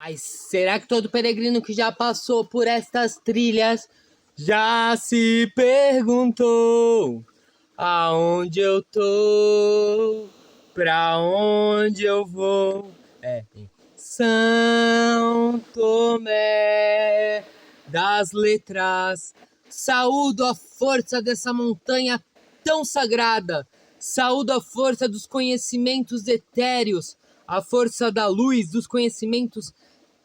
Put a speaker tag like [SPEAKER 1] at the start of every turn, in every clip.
[SPEAKER 1] Mas será que todo peregrino que já passou por estas trilhas já se perguntou aonde eu tô, pra onde eu vou? Em São Tomé das Letras. Saúdo a força dessa montanha tão sagrada. Saúdo a força dos conhecimentos etéreos, a força da luz, dos conhecimentos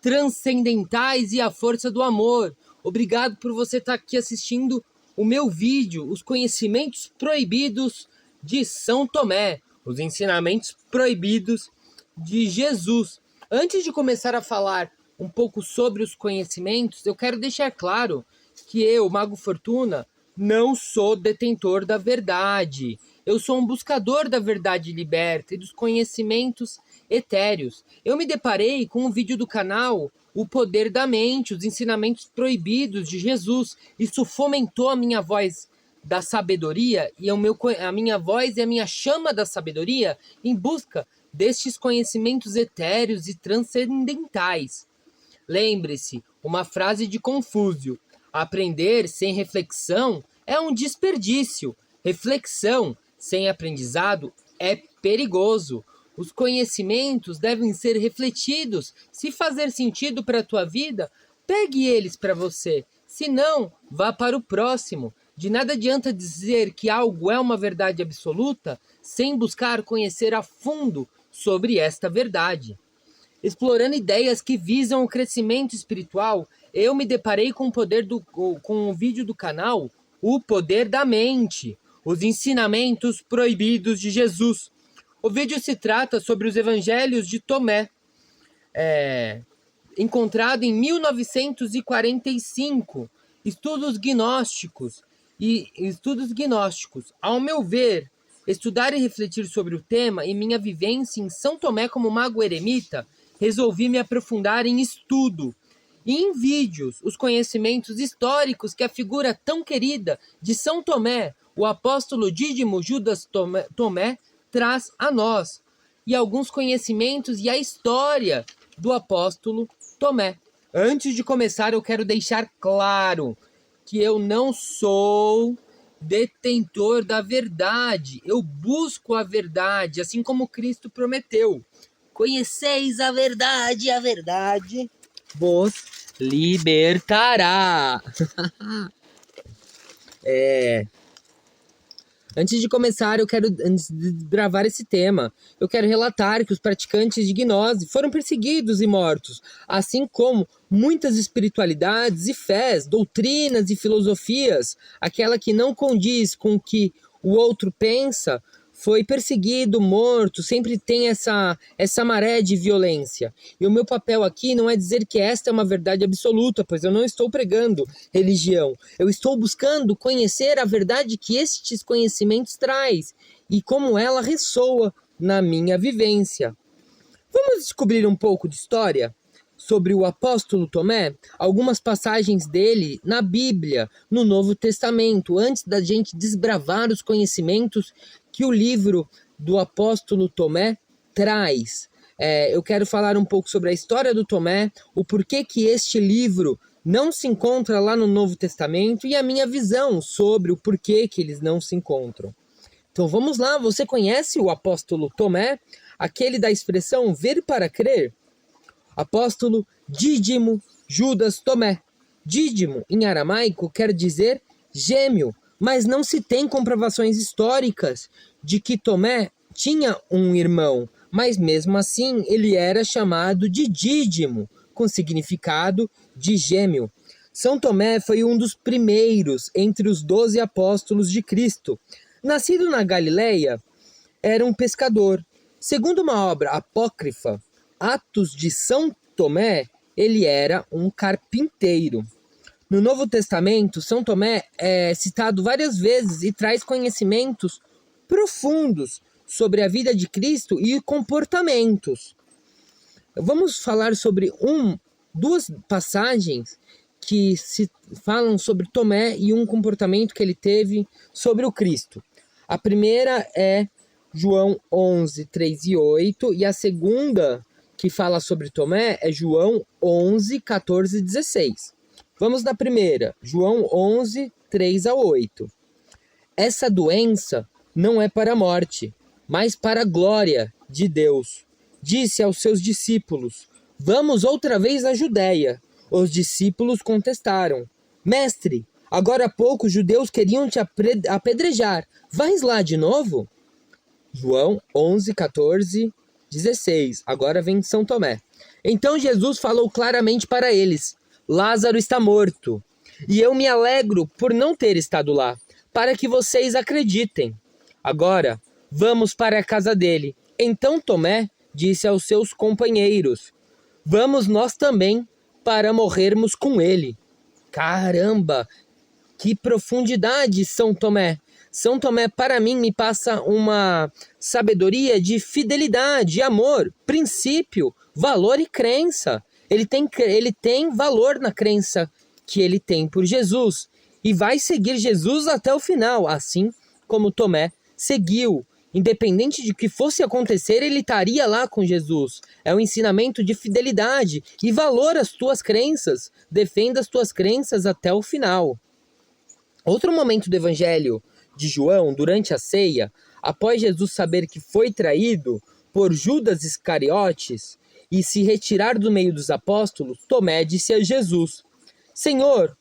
[SPEAKER 1] transcendentais e a força do amor. Obrigado por você estar aqui assistindo o meu vídeo, Os Conhecimentos Proibidos de São Tomé, os ensinamentos proibidos de Jesus. Antes de começar a falar um pouco sobre os conhecimentos, eu quero deixar claro que eu, Mago Fortuna, não sou detentor da verdade. Eu sou um buscador da verdade liberta e dos conhecimentos etéreos. Eu me deparei com um vídeo do canal O Poder da Mente, os ensinamentos proibidos de Jesus. Isso fomentou a minha voz da sabedoria e a minha voz e a minha chama da sabedoria em busca destes conhecimentos etéreos e transcendentais. Lembre-se, uma frase de Confúcio: aprender sem reflexão é um desperdício. Reflexão sem aprendizado é perigoso. Os conhecimentos devem ser refletidos. Se fazer sentido para a tua vida, pegue eles para você. Se não, vá para o próximo. De nada adianta dizer que algo é uma verdade absoluta sem buscar conhecer a fundo sobre esta verdade. Explorando ideias que visam o crescimento espiritual, eu me deparei com o vídeo do canal O Poder da Mente, os ensinamentos proibidos de Jesus. O vídeo se trata sobre os evangelhos de Tomé, encontrado em 1945, estudos gnósticos. Ao meu ver, estudar e refletir sobre o tema e minha vivência em São Tomé como mago eremita, resolvi me aprofundar em estudo e em vídeos os conhecimentos históricos que a figura tão querida de São Tomé, o apóstolo Dídimo Judas Tomé, traz a nós, e alguns conhecimentos e a história do apóstolo Tomé. Antes de começar, eu quero deixar claro que eu não sou detentor da verdade. Eu busco a verdade, assim como Cristo prometeu. Conheceis a verdade vos libertará. Antes de começar, antes de gravar esse tema, eu quero relatar que os praticantes de gnose foram perseguidos e mortos, assim como muitas espiritualidades e fés, doutrinas e filosofias. Aquela que não condiz com o que o outro pensa foi perseguido, morto, sempre tem essa maré de violência. E o meu papel aqui não é dizer que esta é uma verdade absoluta, pois eu não estou pregando religião. Eu estou buscando conhecer a verdade que estes conhecimentos traz e como ela ressoa na minha vivência. Vamos descobrir um pouco de história sobre o apóstolo Tomé, algumas passagens dele na Bíblia, no Novo Testamento, antes da gente desbravar os conhecimentos que o livro do apóstolo Tomé traz. Eu quero falar um pouco sobre a história do Tomé, o porquê que este livro não se encontra lá no Novo Testamento e a minha visão sobre o porquê que eles não se encontram. Então vamos lá, você conhece o apóstolo Tomé, aquele da expressão ver para crer? Apóstolo Dídimo Judas Tomé. Dídimo, em aramaico, quer dizer gêmeo, mas não se tem comprovações históricas de que Tomé tinha um irmão, mas mesmo assim ele era chamado de Dídimo, com significado de gêmeo. São Tomé foi um dos primeiros entre os 12 apóstolos de Cristo. Nascido na Galileia, era um pescador. Segundo uma obra apócrifa, Atos de São Tomé, ele era um carpinteiro. No Novo Testamento, São Tomé é citado várias vezes e traz conhecimentos profundos sobre a vida de Cristo e comportamentos. Vamos falar sobre duas passagens que se falam sobre Tomé e um comportamento que ele teve sobre o Cristo. A primeira é João 11, 3 e 8, e a segunda, que fala sobre Tomé é João 11, 14 e 16. Vamos na primeira, João 11, 3 a 8. Essa doença não é para a morte, mas para a glória de Deus. Disse aos seus discípulos: vamos outra vez à Judéia. Os discípulos contestaram: Mestre, agora há pouco os judeus queriam te apedrejar. Vais lá de novo? João 11, 14, 16. Agora vem São Tomé. Então Jesus falou claramente para eles: Lázaro está morto, e eu me alegro por não ter estado lá, para que vocês acreditem. Agora, vamos para a casa dele. Então Tomé disse aos seus companheiros: vamos nós também para morrermos com ele. Caramba, que profundidade, São Tomé! São Tomé, para mim, me passa uma sabedoria de fidelidade, amor, princípio, valor e crença. Ele tem valor na crença que ele tem por Jesus e vai seguir Jesus até o final, assim como Tomé seguiu. Independente de que fosse acontecer, ele estaria lá com Jesus. É um ensinamento de fidelidade e valor às tuas crenças. Defenda as tuas crenças até o final. Outro momento do Evangelho de João, durante a ceia, após Jesus saber que foi traído por Judas Iscariotes e se retirar do meio dos apóstolos, Tomé disse a Jesus: Senhor,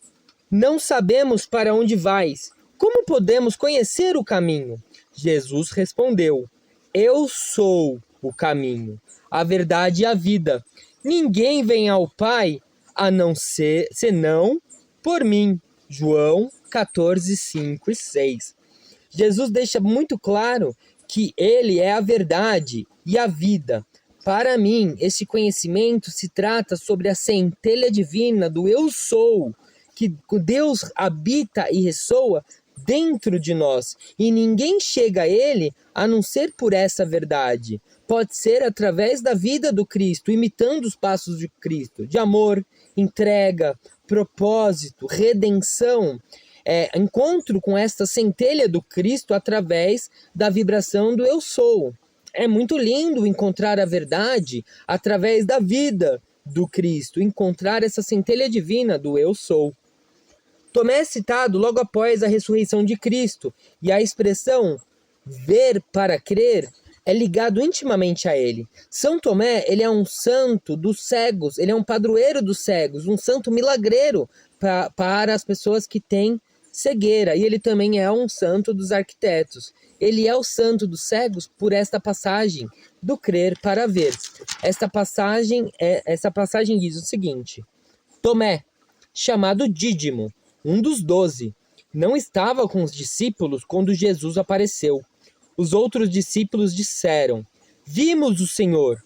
[SPEAKER 1] não sabemos para onde vais. Como podemos conhecer o caminho? Jesus respondeu: eu sou o caminho, a verdade e a vida. Ninguém vem ao Pai a não ser senão por mim. João 14, 5 e 6. Jesus deixa muito claro que ele é a verdade e a vida. Para mim, esse conhecimento se trata sobre a centelha divina do eu sou, que Deus habita e ressoa dentro de nós, e ninguém chega a ele a não ser por essa verdade. Pode ser através da vida do Cristo, imitando os passos de Cristo, de amor, entrega, propósito, redenção, encontro com esta centelha do Cristo através da vibração do eu sou. É muito lindo encontrar a verdade através da vida do Cristo, encontrar essa centelha divina do eu sou. Tomé é citado logo após a ressurreição de Cristo, e a expressão ver para crer é ligado intimamente a ele. São Tomé, ele é um santo dos cegos, ele é um padroeiro dos cegos, um santo milagreiro para as pessoas que têm cegueira, e ele também é um santo dos arquitetos. Ele é o santo dos cegos por esta passagem do crer para ver. Essa passagem diz o seguinte: Tomé, chamado Dídimo, um dos 12, não estava com os discípulos quando Jesus apareceu. Os outros discípulos disseram: vimos o Senhor.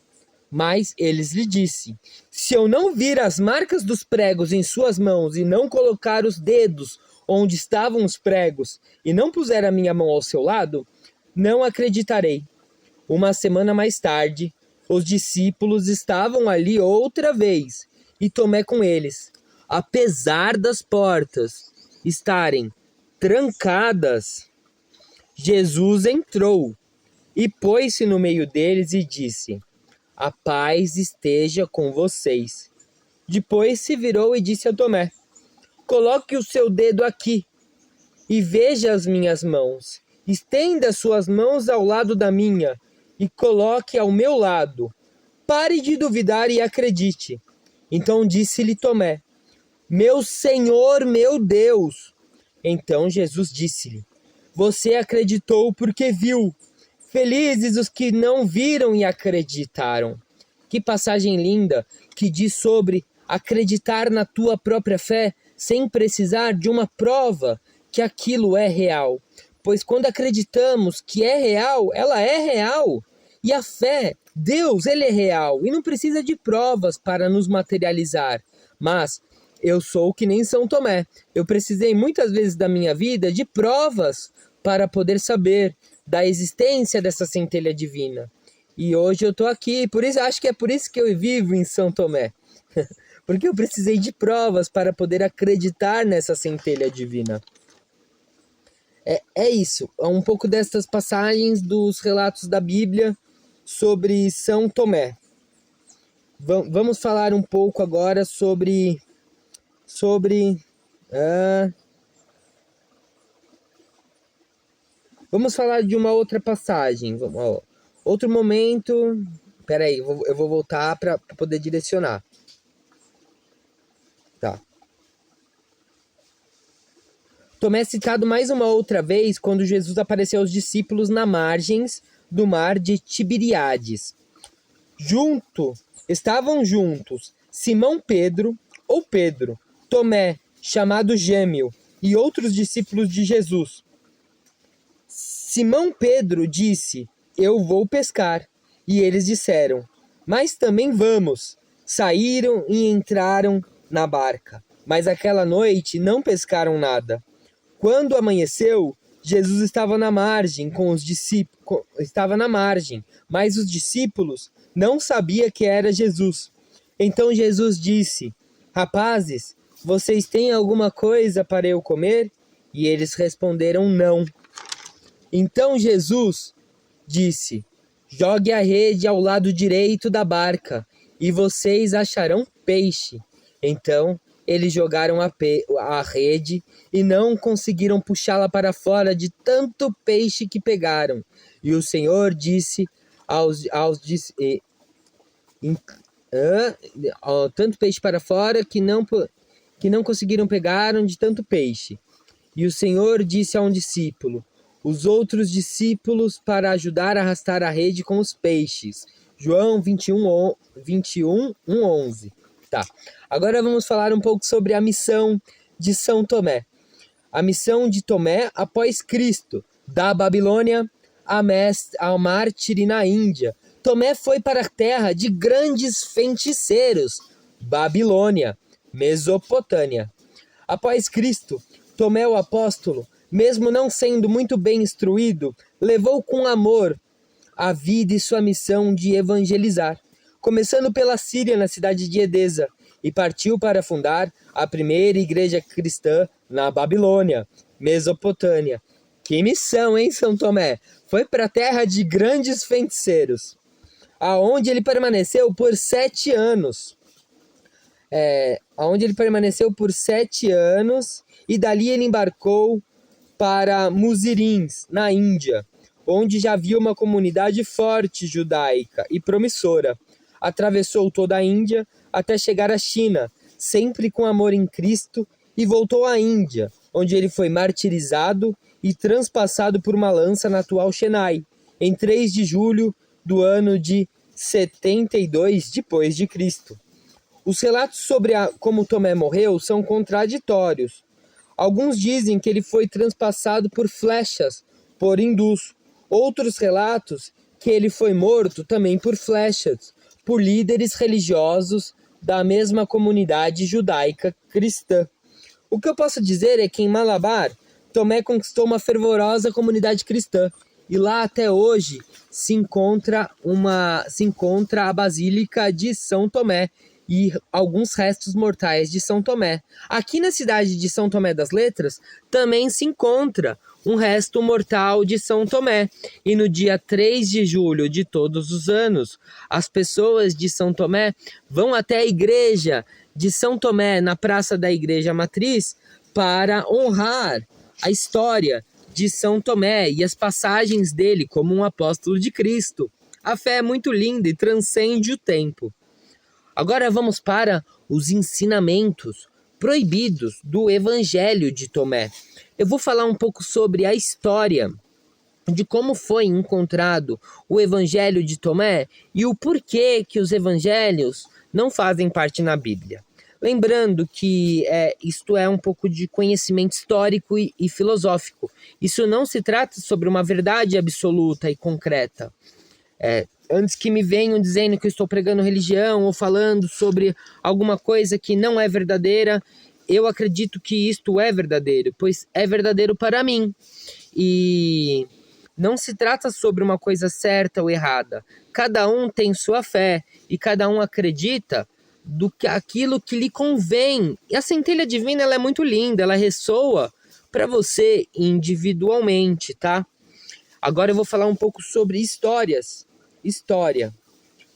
[SPEAKER 1] Mas eles lhe disse: se eu não vir as marcas dos pregos em suas mãos e não colocar os dedos onde estavam os pregos e não puser a minha mão ao seu lado, não acreditarei. Uma semana mais tarde, os discípulos estavam ali outra vez e Tomé com eles. Apesar das portas estarem trancadas, Jesus entrou e pôs-se no meio deles e disse: a paz esteja com vocês. Depois se virou e disse a Tomé: coloque o seu dedo aqui e veja as minhas mãos. Estenda suas mãos ao lado da minha e coloque ao meu lado. Pare de duvidar e acredite. Então disse-lhe Tomé: meu Senhor, meu Deus! Então Jesus disse-lhe: você acreditou porque viu. Felizes os que não viram e acreditaram. Que passagem linda que diz sobre acreditar na tua própria fé sem precisar de uma prova que aquilo é real. Pois quando acreditamos que é real, ela é real. E a fé, Deus, ele é real e não precisa de provas para nos materializar. Mas eu sou que nem São Tomé. Eu precisei muitas vezes da minha vida de provas para poder saber da existência dessa centelha divina. E hoje eu estou aqui, por isso acho que é por isso que eu vivo em São Tomé. Porque eu precisei de provas para poder acreditar nessa centelha divina. É isso, é um pouco dessas passagens dos relatos da Bíblia sobre São Tomé. Vamos falar um pouco agora sobre vamos falar de uma outra passagem. Outro momento. Peraí, eu vou voltar para poder direcionar. Tá. Tomé é citado mais uma outra vez quando Jesus apareceu aos discípulos na margens do mar de Tiberíades. Estavam juntos Simão Pedro, ou Pedro, Tomé, chamado Gêmeo, e outros discípulos de Jesus. Simão Pedro disse: Eu vou pescar. E eles disseram: Mas também vamos. Saíram e entraram na barca, mas aquela noite não pescaram nada. Quando amanheceu, Jesus estava na margem com os discípulos, mas os discípulos não sabiam que era Jesus. Então Jesus disse: Rapazes, vocês têm alguma coisa para eu comer? E eles responderam: Não. Então Jesus disse: Jogue a rede ao lado direito da barca e vocês acharão peixe. Então eles jogaram a rede e não conseguiram puxá-la para fora de tanto peixe que pegaram. E o Senhor disse tanto peixe para fora que não conseguiram pegar de tanto peixe. E o Senhor disse a um discípulo: os outros discípulos para ajudar a arrastar a rede com os peixes. João 21:11. Tá. Agora vamos falar um pouco sobre a missão de São Tomé. A missão de Tomé após Cristo, da Babilônia ao mártir na Índia. Tomé foi para a terra de grandes feiticeiros, Babilônia, Mesopotâmia. Após Cristo, Tomé o apóstolo, mesmo não sendo muito bem instruído, levou com amor a vida e sua missão de evangelizar, começando pela Síria na cidade de Edesa, e partiu para fundar a primeira igreja cristã na Babilônia, Mesopotâmia. Que missão, hein, São Tomé? Foi para a terra de grandes feiticeiros, aonde ele permaneceu por 7 anos. E dali ele embarcou para Muzirins, na Índia, onde já havia uma comunidade forte judaica e promissora. Atravessou toda a Índia até chegar à China, sempre com amor em Cristo, e voltou à Índia, onde ele foi martirizado e transpassado por uma lança na atual Chennai, em 3 de julho do ano de 72 depois de Cristo. Os relatos sobre como Tomé morreu são contraditórios. Alguns dizem que ele foi transpassado por flechas por hindus. Outros relatos que ele foi morto também por flechas, por líderes religiosos da mesma comunidade judaica cristã. O que eu posso dizer é que em Malabar, Tomé conquistou uma fervorosa comunidade cristã, e lá até hoje se encontra a Basílica de São Tomé e alguns restos mortais de São Tomé. Aqui na cidade de São Tomé das Letras também se encontra um resto mortal de São Tomé. E no dia 3 de julho de todos os anos, as pessoas de São Tomé vão até a igreja de São Tomé, na Praça da Igreja Matriz, para honrar a história de São Tomé e as passagens dele como um apóstolo de Cristo. A fé é muito linda e transcende o tempo. Agora vamos para os ensinamentos proibidos do Evangelho de Tomé. Eu vou falar um pouco sobre a história de como foi encontrado o Evangelho de Tomé e o porquê que os evangelhos não fazem parte na Bíblia. Lembrando que isto é um pouco de conhecimento histórico e filosófico. Isso não se trata sobre uma verdade absoluta e concreta. Antes que me venham dizendo que eu estou pregando religião ou falando sobre alguma coisa que não é verdadeira, eu acredito que isto é verdadeiro, pois é verdadeiro para mim. E não se trata sobre uma coisa certa ou errada. Cada um tem sua fé e cada um acredita aquilo que lhe convém. E a centelha divina ela é muito linda, ela ressoa para você individualmente, tá? Agora eu vou falar um pouco sobre história.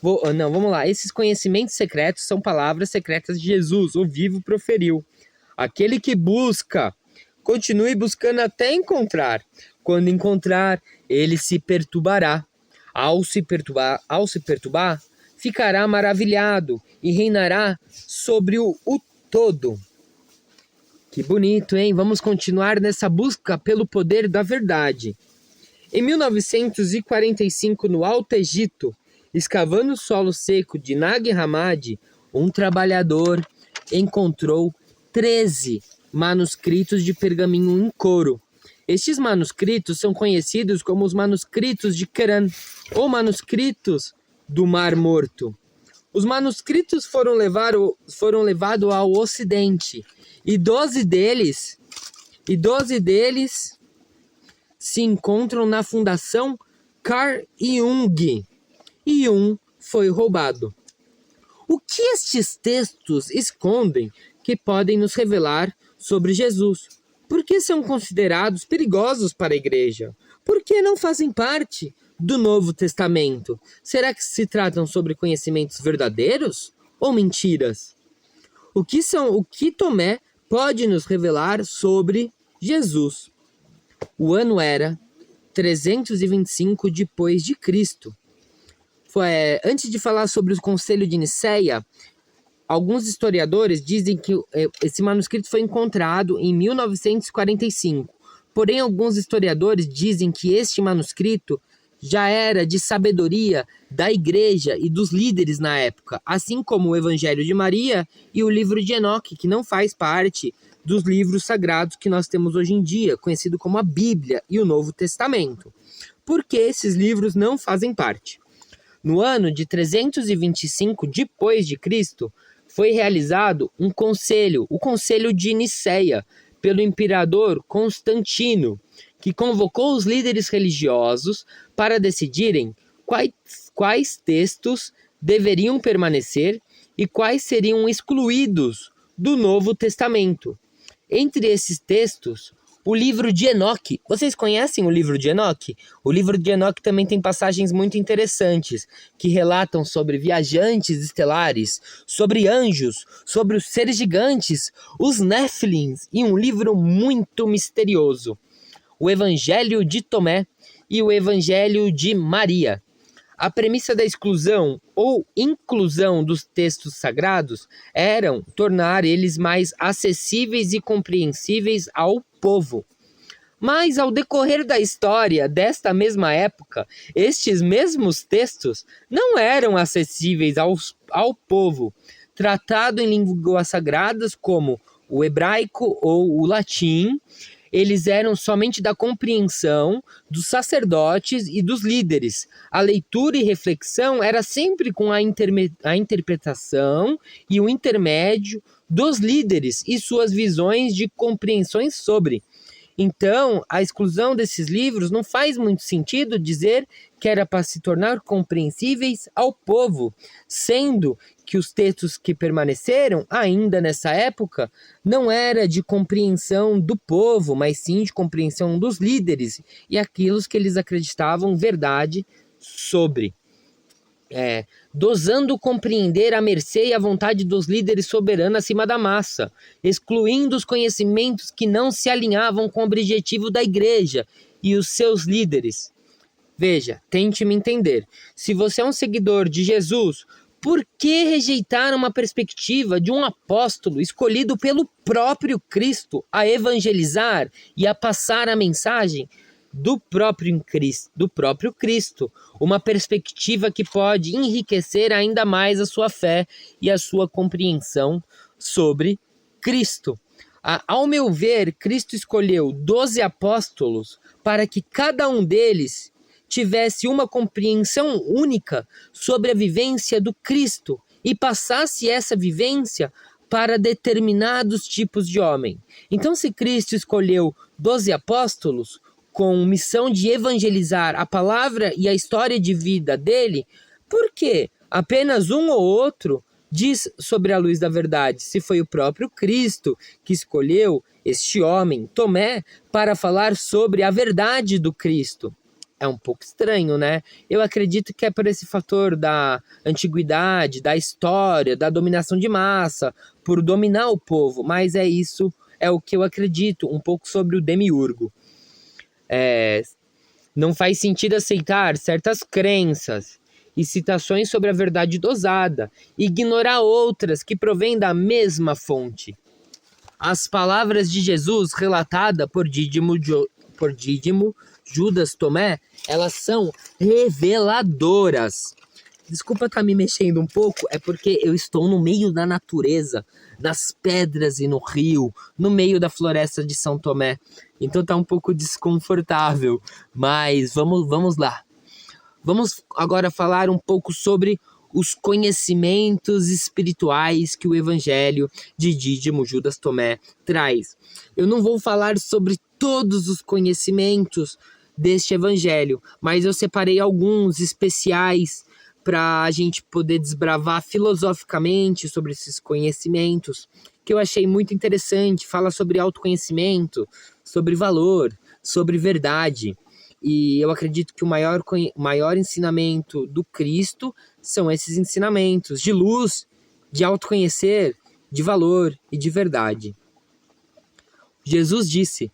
[SPEAKER 1] Não, vamos lá. Esses conhecimentos secretos são palavras secretas de Jesus, o vivo proferiu. Aquele que busca, continue buscando até encontrar. Quando encontrar, ele se perturbará. Ao se perturbar, ficará maravilhado e reinará sobre o todo. Que bonito, hein? Vamos continuar nessa busca pelo poder da verdade. Em 1945, no Alto Egito, escavando o solo seco de Nag Hammadi, um trabalhador encontrou 13 manuscritos de pergaminho em couro. Estes manuscritos são conhecidos como os manuscritos de Qumran, ou manuscritos do Mar Morto. Os manuscritos foram levados ao Ocidente, e 12 deles se encontram na Fundação Carl Jung, e um foi roubado. O que estes textos escondem que podem nos revelar sobre Jesus? Por que são considerados perigosos para a igreja? Por que não fazem parte do Novo Testamento? Será que se tratam sobre conhecimentos verdadeiros ou mentiras? O que Tomé pode nos revelar sobre Jesus? O ano era 325 depois de Cristo. Antes de falar sobre o Concílio de Nicéia, alguns historiadores dizem que esse manuscrito foi encontrado em 1945. Porém, alguns historiadores dizem que este manuscrito já era de sabedoria da igreja e dos líderes na época, assim como o Evangelho de Maria e o livro de Enoque, que não faz parte dos livros sagrados que nós temos hoje em dia, conhecido como a Bíblia e o Novo Testamento. Por que esses livros não fazem parte? No ano de 325 depois de Cristo, foi realizado um conselho, o Concílio de Nicéia, pelo imperador Constantino, que convocou os líderes religiosos para decidirem quais textos deveriam permanecer e quais seriam excluídos do Novo Testamento. Entre esses textos, o livro de Enoque. Vocês conhecem o livro de Enoque? O livro de Enoque também tem passagens muito interessantes, que relatam sobre viajantes estelares, sobre anjos, sobre os seres gigantes, os Néfilins, e um livro muito misterioso, o Evangelho de Tomé e o Evangelho de Maria. A premissa da exclusão ou inclusão dos textos sagrados eram tornar eles mais acessíveis e compreensíveis ao povo. Mas ao decorrer da história desta mesma época, estes mesmos textos não eram acessíveis ao povo, tratado em línguas sagradas como o hebraico ou o latim. Eles eram somente da compreensão dos sacerdotes e dos líderes. A leitura e reflexão era sempre com a interpretação e o intermédio dos líderes e suas visões de compreensões sobre. Então, a exclusão desses livros não faz muito sentido dizer que era para se tornar compreensíveis ao povo, sendo que os textos que permaneceram ainda nessa época não era de compreensão do povo, mas sim de compreensão dos líderes e aquilo que eles acreditavam verdade sobre. Dosando compreender a mercê e a vontade dos líderes soberanos acima da massa, excluindo os conhecimentos que não se alinhavam com o objetivo da igreja e os seus líderes. Veja, tente me entender. Se você é um seguidor de Jesus, por que rejeitar uma perspectiva de um apóstolo escolhido pelo próprio Cristo a evangelizar e a passar a mensagem do próprio Cristo, uma perspectiva que pode enriquecer ainda mais a sua fé e a sua compreensão sobre Cristo? Ao meu ver, Cristo escolheu 12 apóstolos para que cada um deles tivesse uma compreensão única sobre a vivência do Cristo e passasse essa vivência para determinados tipos de homem. Então, se Cristo escolheu 12 apóstolos com missão de evangelizar a palavra e a história de vida dele, por que apenas um ou outro diz sobre a luz da verdade? Se foi o próprio Cristo que escolheu este homem, Tomé, para falar sobre a verdade do Cristo. É um pouco estranho, né? Eu acredito que é por esse fator da antiguidade, da história, da dominação de massa, por dominar o povo, mas é o que eu acredito, um pouco sobre o demiurgo. Não faz sentido aceitar certas crenças e citações sobre a verdade dosada, e ignorar outras que provêm da mesma fonte. As palavras de Jesus relatadas por Dídimo Judas Tomé, elas são reveladoras. Desculpa estar me mexendo um pouco, é porque eu estou no meio da natureza, nas pedras e no rio, no meio da floresta de São Tomé. Então tá um pouco desconfortável, mas vamos lá. Vamos agora falar um pouco sobre os conhecimentos espirituais que o Evangelho de Dídimo Judas Tomé traz. Eu não vou falar sobre todos os conhecimentos deste Evangelho, mas eu separei alguns especiais para a gente poder desbravar filosoficamente sobre esses conhecimentos, que eu achei muito interessante. Fala sobre autoconhecimento, sobre valor, sobre verdade. E eu acredito que o maior ensinamento do Cristo são esses ensinamentos de luz, de autoconhecer, de valor e de verdade. Jesus disse: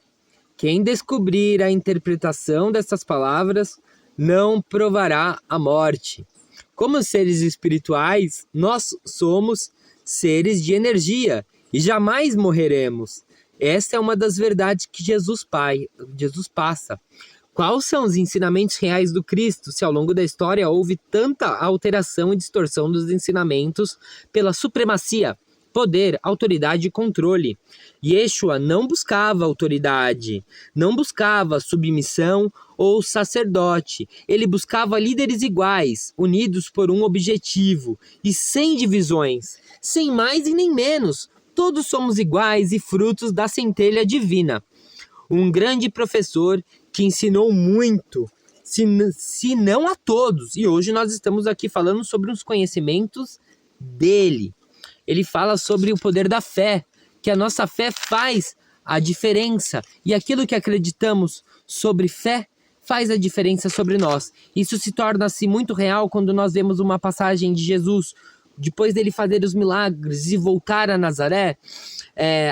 [SPEAKER 1] quem descobrir a interpretação dessas palavras não provará a morte. Como seres espirituais, nós somos seres de energia e jamais morreremos. Essa é uma das verdades que Jesus passa. Quais são os ensinamentos reais do Cristo, se ao longo da história houve tanta alteração e distorção dos ensinamentos pela supremacia, poder, autoridade e controle? Yeshua não buscava autoridade, não buscava submissão ou sacerdote. Ele buscava líderes iguais, unidos por um objetivo e sem divisões, sem mais e nem menos. Todos somos iguais e frutos da centelha divina. Um grande professor que ensinou muito, se não a todos. E hoje nós estamos aqui falando sobre os conhecimentos dele. Ele fala sobre o poder da fé, que a nossa fé faz a diferença. E aquilo que acreditamos sobre fé faz a diferença sobre nós. Isso se torna-se muito real quando nós vemos uma passagem de Jesus, depois dele fazer os milagres e voltar a Nazaré.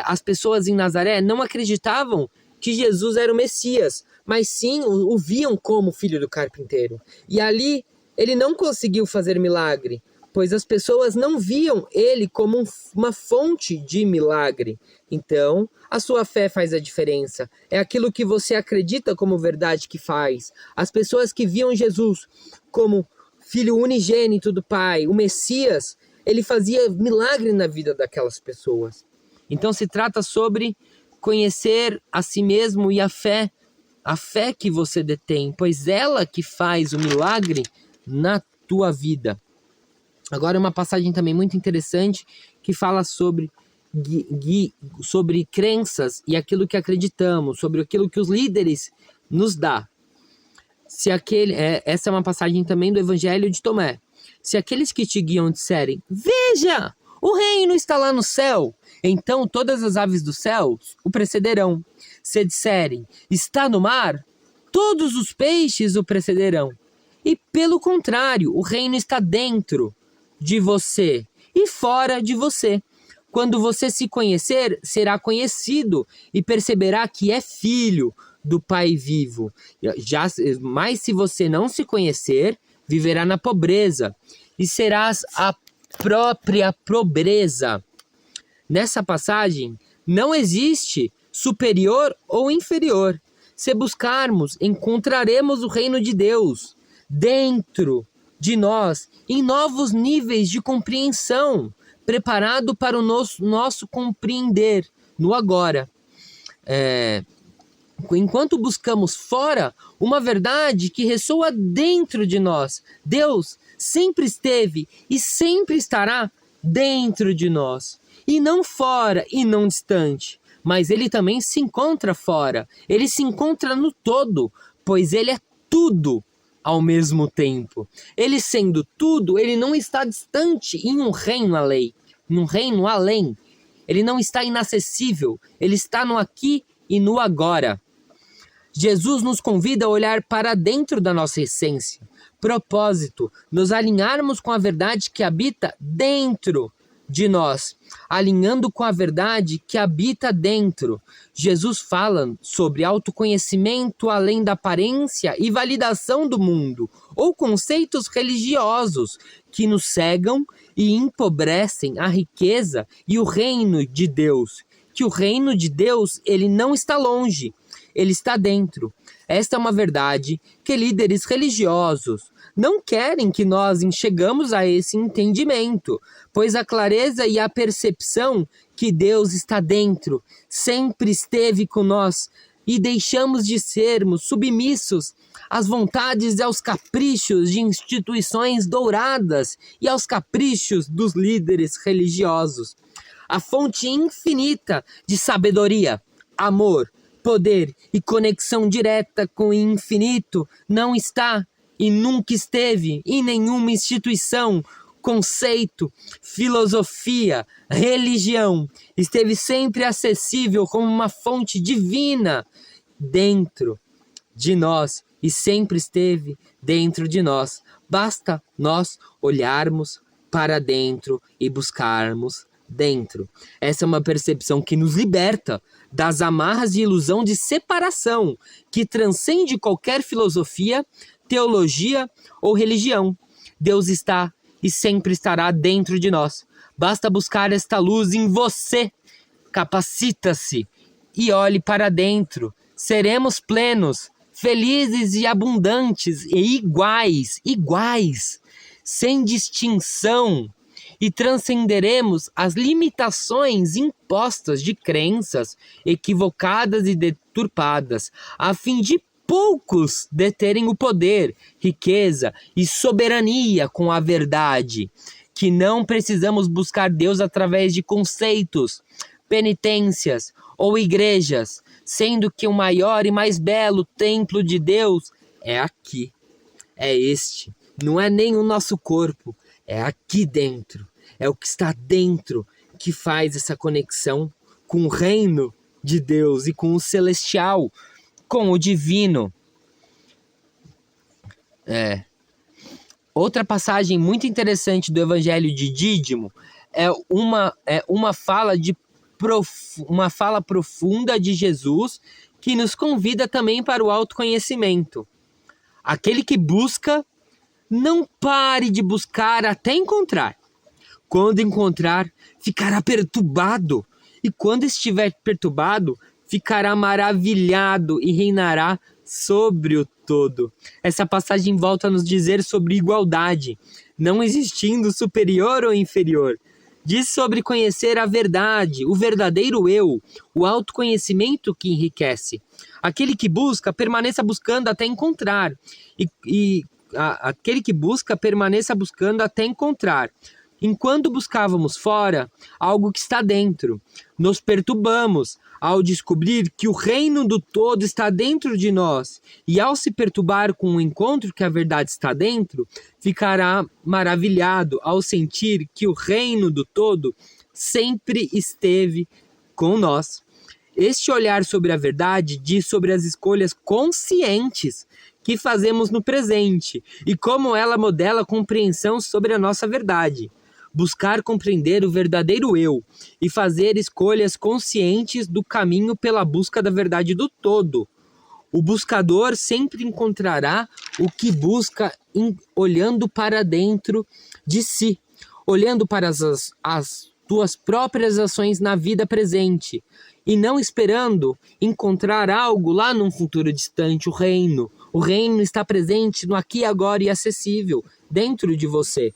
[SPEAKER 1] As pessoas em Nazaré não acreditavam que Jesus era o Messias, mas sim o viam como filho do carpinteiro. E ali ele não conseguiu fazer milagre, pois as pessoas não viam ele como uma fonte de milagre. Então, a sua fé faz a diferença. É aquilo que você acredita como verdade que faz. As pessoas que viam Jesus como filho unigênito do Pai, o Messias, ele fazia milagre na vida daquelas pessoas. Então se trata sobre conhecer a si mesmo e a fé que você detém, pois ela que faz o milagre na tua vida. Agora uma passagem também muito interessante que fala sobre crenças e aquilo que acreditamos, sobre aquilo que os líderes nos dão. Essa é uma passagem também do Evangelho de Tomé. Se aqueles que te guiam disserem: veja, o reino está lá no céu, então todas as aves do céu o precederão. Se disserem: está no mar, todos os peixes o precederão. E pelo contrário, o reino está dentro de você e fora de você. Quando você se conhecer, será conhecido e perceberá que é filho do Pai vivo. Mas se você não se conhecer, viverá na pobreza e serás a própria pobreza. Nessa passagem, não existe superior ou inferior. Se buscarmos, encontraremos o reino de Deus dentro de nós, em novos níveis de compreensão, preparado para o nosso compreender no agora. Enquanto buscamos fora uma verdade que ressoa dentro de nós, Deus sempre esteve e sempre estará dentro de nós, e não fora e não distante, mas ele também se encontra fora, ele se encontra no todo, pois ele é tudo ao mesmo tempo. Ele sendo tudo, ele não está distante em um reino além. Ele não está inacessível, ele está no aqui e no agora. Jesus nos convida a olhar para dentro da nossa essência. Propósito, nos alinharmos com a verdade que habita dentro de nós, alinhando com a verdade que habita dentro. Jesus fala sobre autoconhecimento além da aparência e validação do mundo, ou conceitos religiosos que nos cegam e empobrecem a riqueza e o reino de Deus. Que o reino de Deus, ele não está longe, ele está dentro. Esta é uma verdade que líderes religiosos não querem que nós enxergamos a esse entendimento, pois a clareza e a percepção que Deus está dentro sempre esteve com nós e deixamos de sermos submissos às vontades e aos caprichos de instituições douradas e aos caprichos dos líderes religiosos. A fonte infinita de sabedoria, amor, poder e conexão direta com o infinito não está e nunca esteve em nenhuma instituição, conceito, filosofia, religião. Esteve sempre acessível como uma fonte divina dentro de nós e sempre esteve dentro de nós. Basta nós olharmos para dentro e buscarmos dentro. Essa é uma percepção que nos liberta das amarras de ilusão de separação, que transcende qualquer filosofia, teologia ou religião. Deus está e sempre estará dentro de nós. Basta buscar esta luz em você. Capacita-se e olhe para dentro. Seremos plenos, felizes e abundantes e iguais, sem distinção. E transcenderemos as limitações impostas de crenças equivocadas e deturpadas, a fim de poucos deterem o poder, riqueza e soberania com a verdade, que não precisamos buscar Deus através de conceitos, penitências ou igrejas, sendo que o maior e mais belo templo de Deus é aqui, é este, não é nem o nosso corpo, é aqui dentro, é o que está dentro que faz essa conexão com o reino de Deus e com o celestial, com o divino. Outra passagem muito interessante do Evangelho de Dídimo é uma fala profunda de Jesus que nos convida também para o autoconhecimento. Aquele que busca, não pare de buscar até encontrar. Quando encontrar, ficará perturbado. E quando estiver perturbado, ficará maravilhado e reinará sobre o todo. Essa passagem volta a nos dizer sobre igualdade, não existindo superior ou inferior. Diz sobre conhecer a verdade, o verdadeiro eu, o autoconhecimento que enriquece. Aquele que busca, permaneça buscando até encontrar. Aquele que busca, permaneça buscando até encontrar. Enquanto buscávamos fora algo que está dentro, nos perturbamos ao descobrir que o reino do todo está dentro de nós. E ao se perturbar com o encontro que a verdade está dentro, ficará maravilhado ao sentir que o reino do todo sempre esteve com nós. Este olhar sobre a verdade diz sobre as escolhas conscientes que fazemos no presente e como ela modela a compreensão sobre a nossa verdade. Buscar compreender o verdadeiro eu e fazer escolhas conscientes do caminho pela busca da verdade do todo. O buscador sempre encontrará o que busca olhando para dentro de si, olhando para as tuas próprias ações na vida presente e não esperando encontrar algo lá num futuro distante, o reino. O reino está presente no aqui e agora e acessível dentro de você.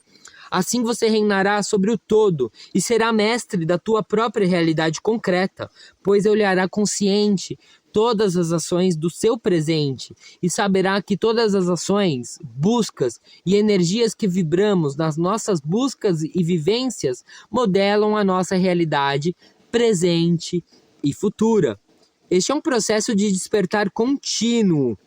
[SPEAKER 1] Assim você reinará sobre o todo e será mestre da tua própria realidade concreta, pois olhará consciente todas as ações do seu presente e saberá que todas as ações, buscas e energias que vibramos nas nossas buscas e vivências modelam a nossa realidade presente e futura. Este é um processo de despertar contínuo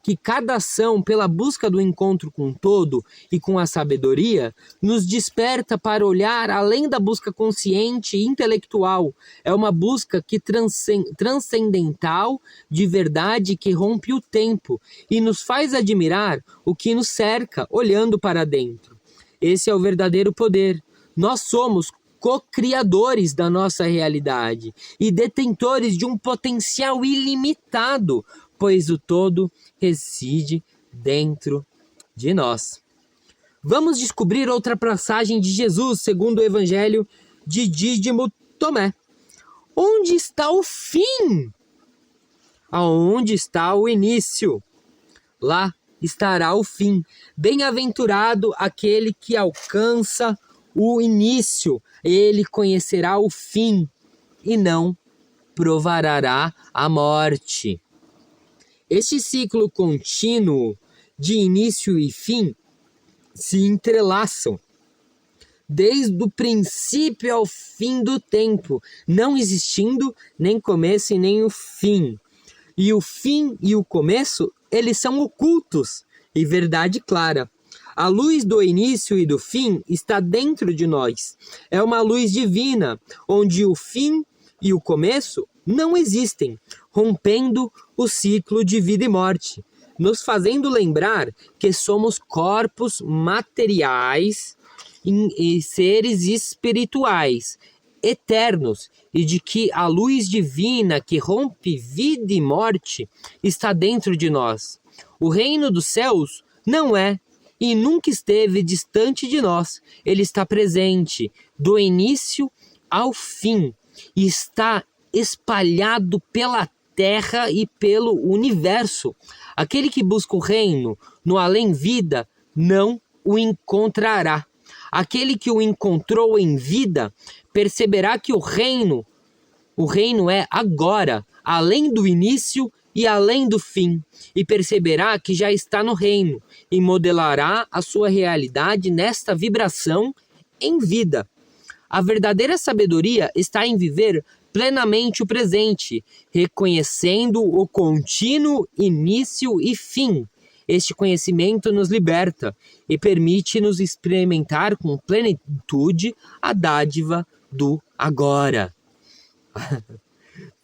[SPEAKER 1] que cada ação, pela busca do encontro com o todo e com a sabedoria, nos desperta para olhar além da busca consciente e intelectual. É uma busca que transcendental de verdade que rompe o tempo e nos faz admirar o que nos cerca, olhando para dentro. Esse é o verdadeiro poder. Nós somos co-criadores da nossa realidade e detentores de um potencial ilimitado, pois o todo reside dentro de nós. Vamos descobrir outra passagem de Jesus, segundo o Evangelho de Dídimo Tomé. Onde está o fim? Aonde está o início? Lá estará o fim. Bem-aventurado aquele que alcança o início, ele conhecerá o fim e não provará a morte. Este ciclo contínuo de início e fim se entrelaçam desde o princípio ao fim do tempo, não existindo nem começo e nem o fim. E o fim e o começo, eles são ocultos e verdade clara. A luz do início e do fim está dentro de nós. É uma luz divina, onde o fim e o começo não existem, rompendo o ciclo de vida e morte, nos fazendo lembrar que somos corpos materiais e seres espirituais, eternos, e de que a luz divina que rompe vida e morte está dentro de nós. O reino dos céus não é e nunca esteve distante de nós. Ele está presente do início ao fim e está espalhado pela terra e pelo universo. Aquele que busca o reino no além-vida não o encontrará. Aquele que o encontrou em vida perceberá que o reino é agora, além do início e além do fim, e perceberá que já está no reino e modelará a sua realidade nesta vibração em vida. A verdadeira sabedoria está em viver plenamente o presente, reconhecendo o contínuo início e fim. Este conhecimento nos liberta e permite-nos experimentar com plenitude a dádiva do agora.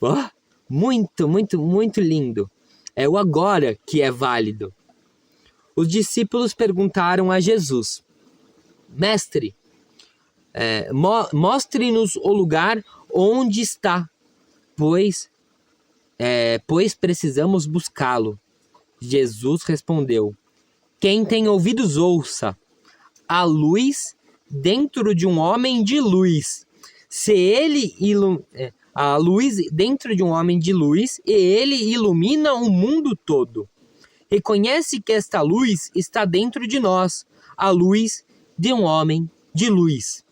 [SPEAKER 1] Oh, muito, muito, muito lindo. É o agora que é válido. Os discípulos perguntaram a Jesus: Mestre, mostre-nos o lugar onde está, pois precisamos buscá-lo. Jesus respondeu: Quem tem ouvidos ouça. A luz dentro de um homem de luz. A luz dentro de um homem de luz, e ele ilumina o mundo todo. Reconhece que esta luz está dentro de nós, a luz de um homem de luz.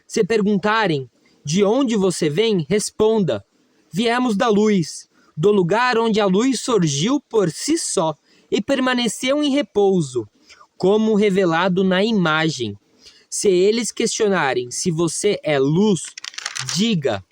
[SPEAKER 1] Se perguntarem de onde você vem, responda: viemos da luz, do lugar onde a luz surgiu por si só e permaneceu em repouso, como revelado na imagem. Se eles questionarem se você é luz, diga: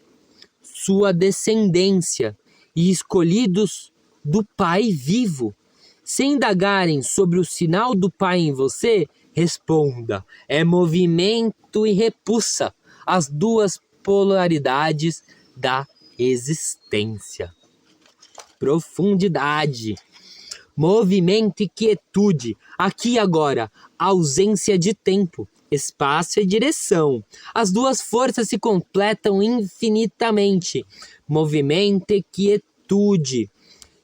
[SPEAKER 1] sua descendência e escolhidos do Pai vivo. Se indagarem sobre o sinal do Pai em você, responda: é movimento e repulsa, as duas polaridades da existência. Profundidade, movimento e quietude, aqui e agora, ausência de tempo, espaço e direção. As duas forças se completam infinitamente. Movimento e quietude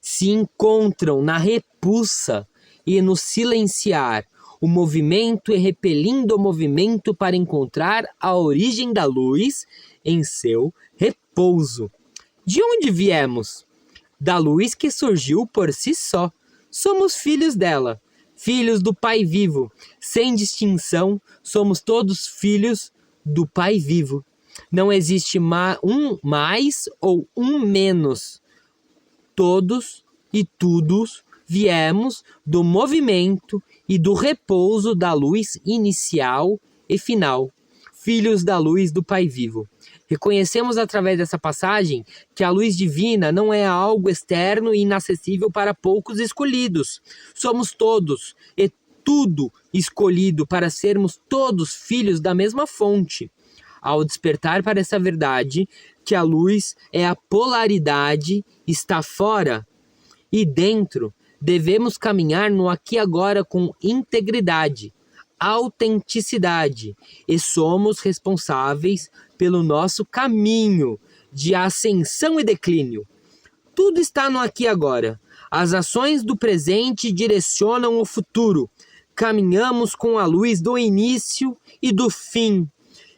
[SPEAKER 1] se encontram na repulsa e no silenciar. O movimento é repelindo o movimento para encontrar a origem da luz em seu repouso. De onde viemos? Da luz que surgiu por si só. Somos filhos dela, filhos do Pai vivo. Sem distinção, somos todos filhos do Pai vivo. Não existe um mais ou um menos. Todos e todos viemos do movimento e do repouso da luz inicial e final, filhos da luz do Pai vivo. Reconhecemos através dessa passagem que a luz divina não é algo externo e inacessível para poucos escolhidos. Somos todos e tudo escolhido para sermos todos filhos da mesma fonte. Ao despertar para essa verdade, que a luz é a polaridade, está fora e dentro, devemos caminhar no aqui e agora com integridade, autenticidade, e somos responsáveis pelo nosso caminho de ascensão e declínio. Tudo está no aqui e agora. As ações do presente direcionam o futuro. Caminhamos com a luz do início e do fim,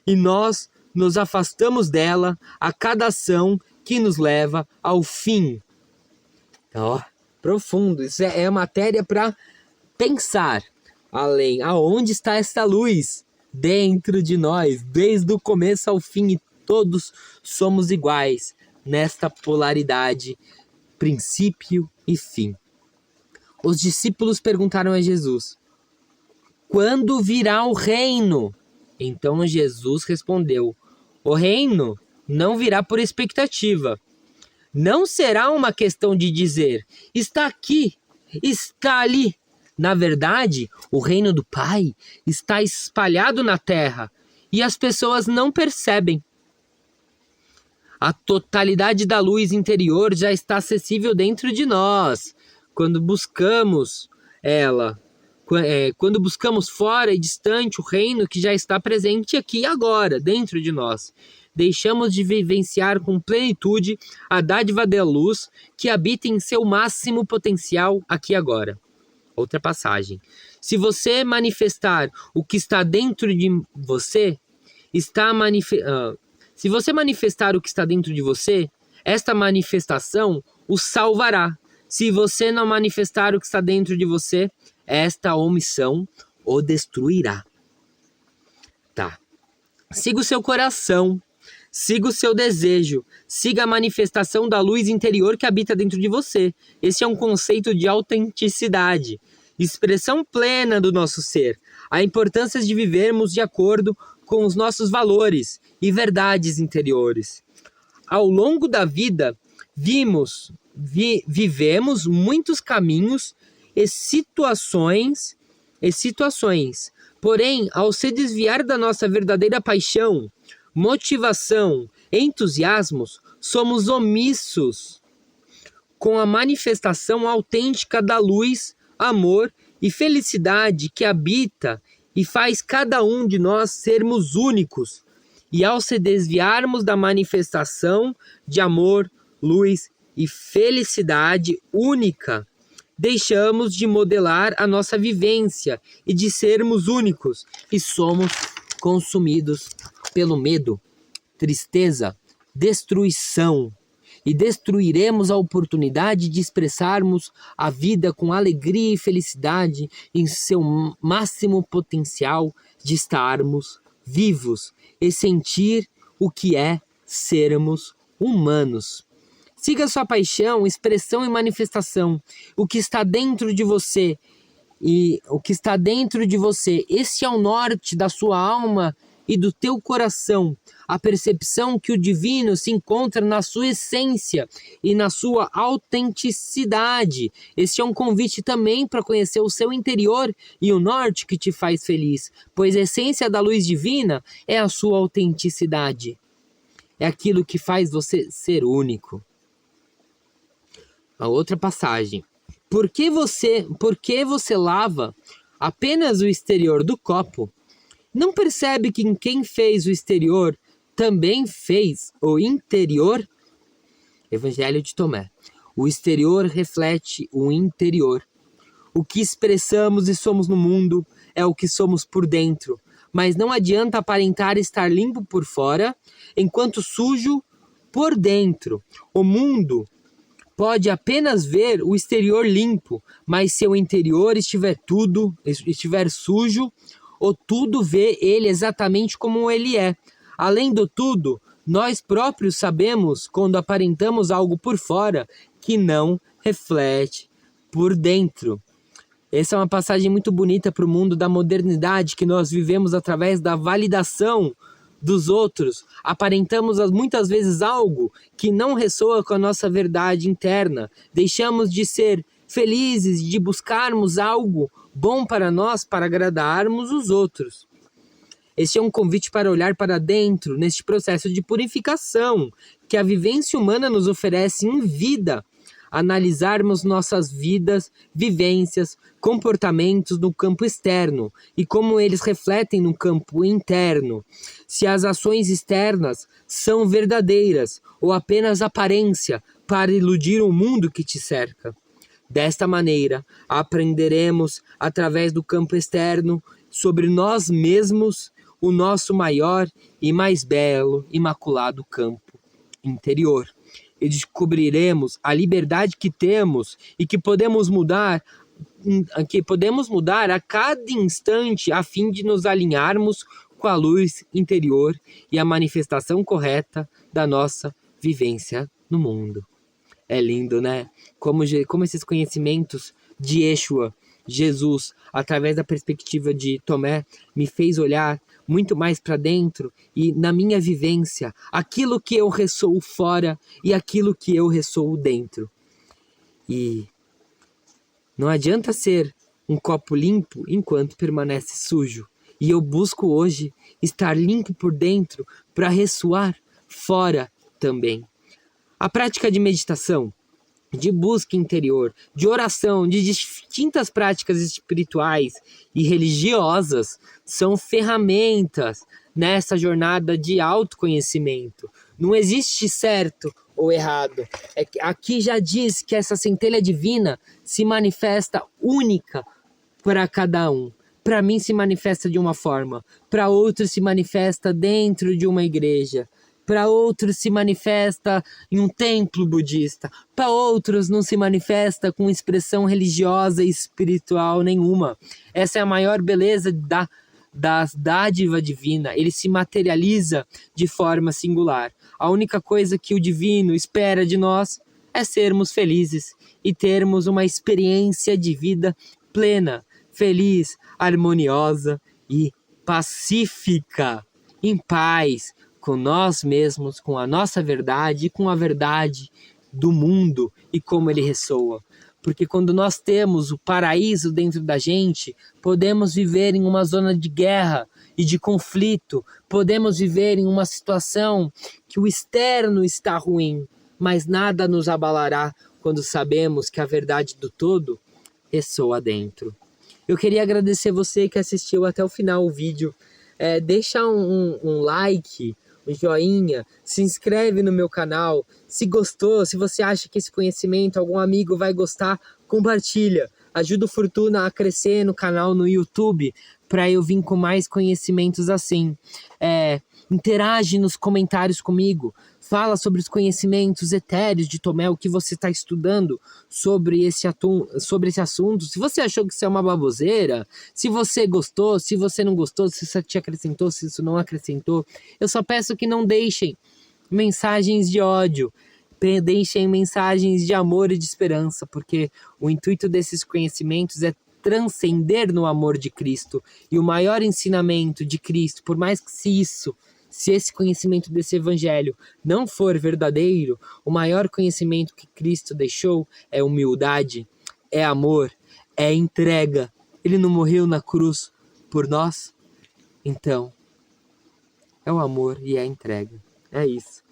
[SPEAKER 1] e nós nos afastamos dela a cada ação que nos leva ao fim. Ó, profundo. Isso é matéria para pensar. Além, aonde está essa luz? Dentro de nós, desde o começo ao fim, e todos somos iguais nesta polaridade, princípio e fim. Os discípulos perguntaram a Jesus: quando virá o reino? Então Jesus respondeu: o reino não virá por expectativa. Não será uma questão de dizer, está aqui, está ali. Na verdade, o reino do Pai está espalhado na terra e as pessoas não percebem. A totalidade da luz interior já está acessível dentro de nós. Quando buscamos ela, quando buscamos fora e distante o reino que já está presente aqui e agora, dentro de nós, deixamos de vivenciar com plenitude a dádiva da luz que habita em seu máximo potencial aqui e agora. Outra passagem. Se você manifestar o que está dentro de você, se você manifestar o que está dentro de você, esta manifestação o salvará. Se você não manifestar o que está dentro de você, esta omissão o destruirá. Tá. Siga o seu coração, siga o seu desejo, siga a manifestação da luz interior que habita dentro de você. Esse é um conceito de autenticidade, expressão plena do nosso ser. A importância de vivermos de acordo com os nossos valores e verdades interiores. Ao longo da vida, vivemos muitos caminhos e situações. Porém, ao se desviar da nossa verdadeira paixão, motivação, entusiasmos, somos omissos com a manifestação autêntica da luz, amor e felicidade que habita e faz cada um de nós sermos únicos. E ao se desviarmos da manifestação de amor, luz e felicidade única, deixamos de modelar a nossa vivência e de sermos únicos, e somos consumidos pelo medo, tristeza, destruição, e destruiremos a oportunidade de expressarmos a vida com alegria e felicidade em seu máximo potencial de estarmos vivos e sentir o que é sermos humanos. Siga sua paixão, expressão e manifestação. O que está dentro de você esse é o norte da sua alma e do teu coração. A percepção que o divino se encontra na sua essência e na sua autenticidade. Esse é um convite também para conhecer o seu interior e o norte que te faz feliz, pois a essência da luz divina é a sua autenticidade. É aquilo que faz você ser único. A outra passagem. Por que você lava apenas o exterior do copo? Não percebe que quem fez o exterior também fez o interior? Evangelho de Tomé. O exterior reflete o interior. O que expressamos e somos no mundo é o que somos por dentro. Mas não adianta aparentar estar limpo por fora, enquanto sujo por dentro. O mundo pode apenas ver o exterior limpo, mas se o interior estiver sujo, o tudo vê ele exatamente como ele é. Além do tudo, nós próprios sabemos, quando aparentamos algo por fora, que não reflete por dentro. Essa é uma passagem muito bonita para o mundo da modernidade que nós vivemos através da validação dos outros, aparentamos muitas vezes algo que não ressoa com a nossa verdade interna. Deixamos de ser felizes, de buscarmos algo bom para nós, para agradarmos os outros. Este é um convite para olhar para dentro, neste processo de purificação que a vivência humana nos oferece em vida. Analisarmos nossas vidas, vivências, comportamentos no campo externo e como eles refletem no campo interno. Se as ações externas são verdadeiras ou apenas aparência para iludir o mundo que te cerca. Desta maneira, aprenderemos, através do campo externo, sobre nós mesmos, o nosso maior e mais belo, imaculado campo interior. E descobriremos a liberdade que temos e que podemos mudar a cada instante a fim de nos alinharmos com a luz interior e a manifestação correta da nossa vivência no mundo. É lindo, né? Como esses conhecimentos de Yeshua, Jesus, através da perspectiva de Tomé, me fez olhar muito mais para dentro e na minha vivência, aquilo que eu ressoo fora e aquilo que eu ressoo dentro. E não adianta ser um copo limpo enquanto permanece sujo. E eu busco hoje estar limpo por dentro para ressoar fora também. A prática de meditação, de busca interior, de oração, de distintas práticas espirituais e religiosas são ferramentas nessa jornada de autoconhecimento. Não existe certo ou errado. Aqui já diz que essa centelha divina se manifesta única para cada um. Para mim se manifesta de uma forma, para outros se manifesta dentro de uma igreja, para outros se manifesta em um templo budista, para outros não se manifesta com expressão religiosa e espiritual nenhuma. Essa é a maior beleza da dádiva divina, ele se materializa de forma singular. A única coisa que o divino espera de nós é sermos felizes e termos uma experiência de vida plena, feliz, harmoniosa e pacífica, em paz, com nós mesmos, com a nossa verdade e com a verdade do mundo e como ele ressoa. Porque quando nós temos o paraíso dentro da gente, podemos viver em uma zona de guerra e de conflito, podemos viver em uma situação que o externo está ruim, mas nada nos abalará quando sabemos que a verdade do todo ressoa dentro. Eu queria agradecer você que assistiu até o final o vídeo. Deixa um like, um joinha, se inscreve no meu canal. Se gostou, se você acha que esse conhecimento algum amigo vai gostar, compartilha. Ajuda o Fortuna a crescer no canal no YouTube para eu vir com mais conhecimentos assim. Interage nos comentários comigo. Fala sobre os conhecimentos etéreos de Tomé, o que você está estudando sobre esse assunto. Se você achou que isso é uma baboseira, se você gostou, se você não gostou, se isso te acrescentou, se isso não acrescentou, eu só peço que não deixem mensagens de ódio, deixem mensagens de amor e de esperança, porque o intuito desses conhecimentos é transcender no amor de Cristo. E o maior ensinamento de Cristo, por mais que se esse conhecimento desse evangelho não for verdadeiro, o maior conhecimento que Cristo deixou é humildade, é amor, é entrega. Ele não morreu na cruz por nós? Então, é o amor e é a entrega. É isso.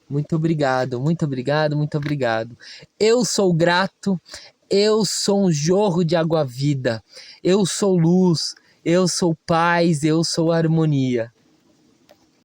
[SPEAKER 1] Muito obrigado, muito obrigado, muito obrigado. Eu sou grato, eu sou um jorro de água-vida, eu sou luz, eu sou paz, eu sou harmonia.